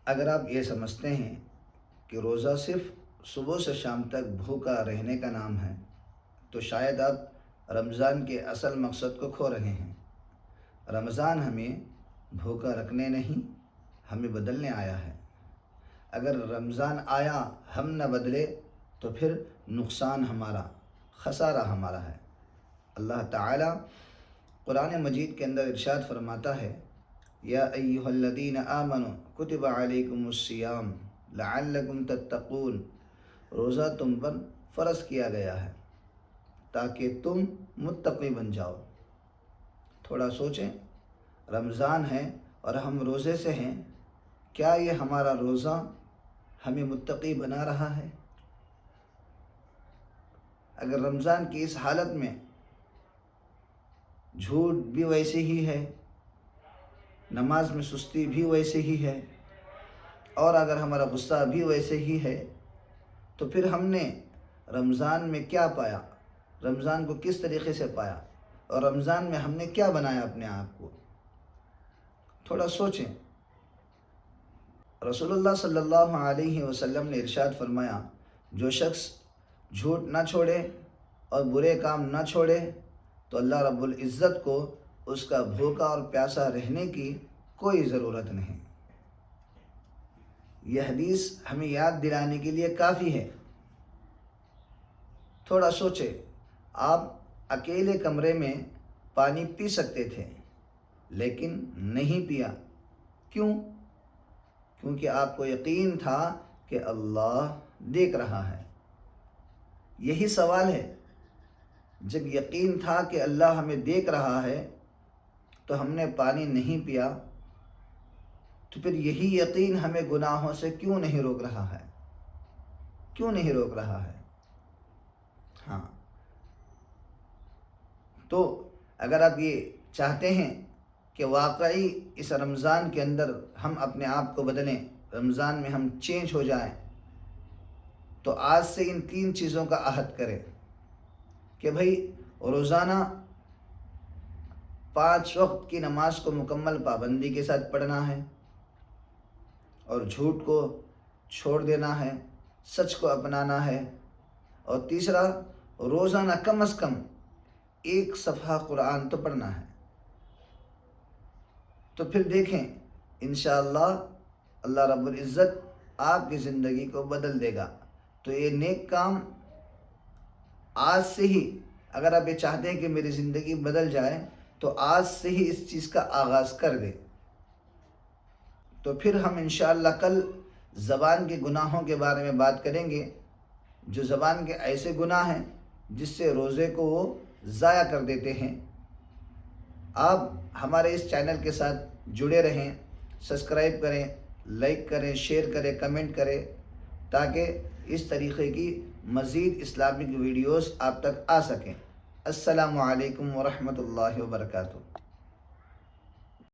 اگر آپ یہ سمجھتے ہیں کہ روزہ صرف صبح سے شام تک بھوکا رہنے کا نام ہے تو شاید آپ رمضان کے اصل مقصد کو کھو رہے ہیں۔ رمضان ہمیں بھوکا رکھنے نہیں، ہمیں بدلنے آیا ہے۔ اگر رمضان آیا ہم نہ بدلے تو پھر نقصان ہمارا، خسارہ ہمارا ہے۔ اللہ تعالیٰ قرآن مجید کے اندر ارشاد فرماتا ہے، یا ایھا الذین آمنوا کتب علیکم الصیام لعلکم تتقون، روزہ تم پر فرض کیا گیا ہے تاکہ تم متقی بن جاؤ۔ تھوڑا سوچیں، رمضان ہے اور ہم روزے سے ہیں، کیا یہ ہمارا روزہ ہمیں متقی بنا رہا ہے؟ اگر رمضان کی اس حالت میں جھوٹ بھی ویسے ہی ہے، نماز میں سستی بھی ویسے ہی ہے، اور اگر ہمارا غصہ بھی ویسے ہی ہے، تو پھر ہم نے رمضان میں کیا پایا؟ رمضان کو کس طریقے سے پایا؟ اور رمضان میں ہم نے کیا بنایا اپنے آپ کو؟ تھوڑا سوچیں۔ رسول اللہ صلی اللہ علیہ وسلم نے ارشاد فرمایا، جو شخص جھوٹ نہ چھوڑے اور برے کام نہ چھوڑے تو اللہ رب العزت کو اس کا بھوکا اور پیاسا رہنے کی کوئی ضرورت نہیں۔ یہ حدیث ہمیں یاد دلانے کے لیے کافی ہے۔ تھوڑا سوچے، آپ اکیلے کمرے میں پانی پی سکتے تھے لیکن نہیں پیا، کیوں؟ کیونکہ آپ کو یقین تھا کہ اللہ دیکھ رہا ہے۔ یہی سوال ہے، جب یقین تھا کہ اللہ ہمیں دیکھ رہا ہے تو ہم نے پانی نہیں پیا، تو پھر یہی یقین ہمیں گناہوں سے کیوں نہیں روک رہا ہے؟ کیوں نہیں روک رہا ہے؟ ہاں، تو اگر آپ یہ چاہتے ہیں کہ واقعی اس رمضان کے اندر ہم اپنے آپ کو بدلیں، رمضان میں ہم چینج ہو جائیں، تو آج سے ان 3 چیزوں کا عہد کریں کہ بھائی روزانہ 5 وقت کی نماز کو مکمل پابندی کے ساتھ پڑھنا ہے، اور جھوٹ کو چھوڑ دینا ہے، سچ کو اپنانا ہے، اور تیسرا روزانہ کم از کم 1 صفحہ قرآن تو پڑھنا ہے۔ تو پھر دیکھیں انشاءاللہ اللہ رب العزت آپ کی زندگی کو بدل دے گا۔ تو یہ نیک کام آج سے ہی، اگر آپ یہ چاہتے ہیں کہ میری زندگی بدل جائے تو آج سے ہی اس چیز کا آغاز کر دیں۔ تو پھر ہم انشاءاللہ کل زبان کے گناہوں کے بارے میں بات کریں گے، جو زبان کے ایسے گناہ ہیں جس سے روزے کو وہ ضائع کر دیتے ہیں۔ آپ ہمارے اس چینل کے ساتھ جڑے رہیں، سبسکرائب کریں، لائک کریں، شیئر کریں، کمنٹ کریں، تاکہ اس طریقے کی مزید اسلامک ویڈیوز آپ تک آ سکیں۔ السلام علیکم ورحمۃ اللہ وبرکاتہ۔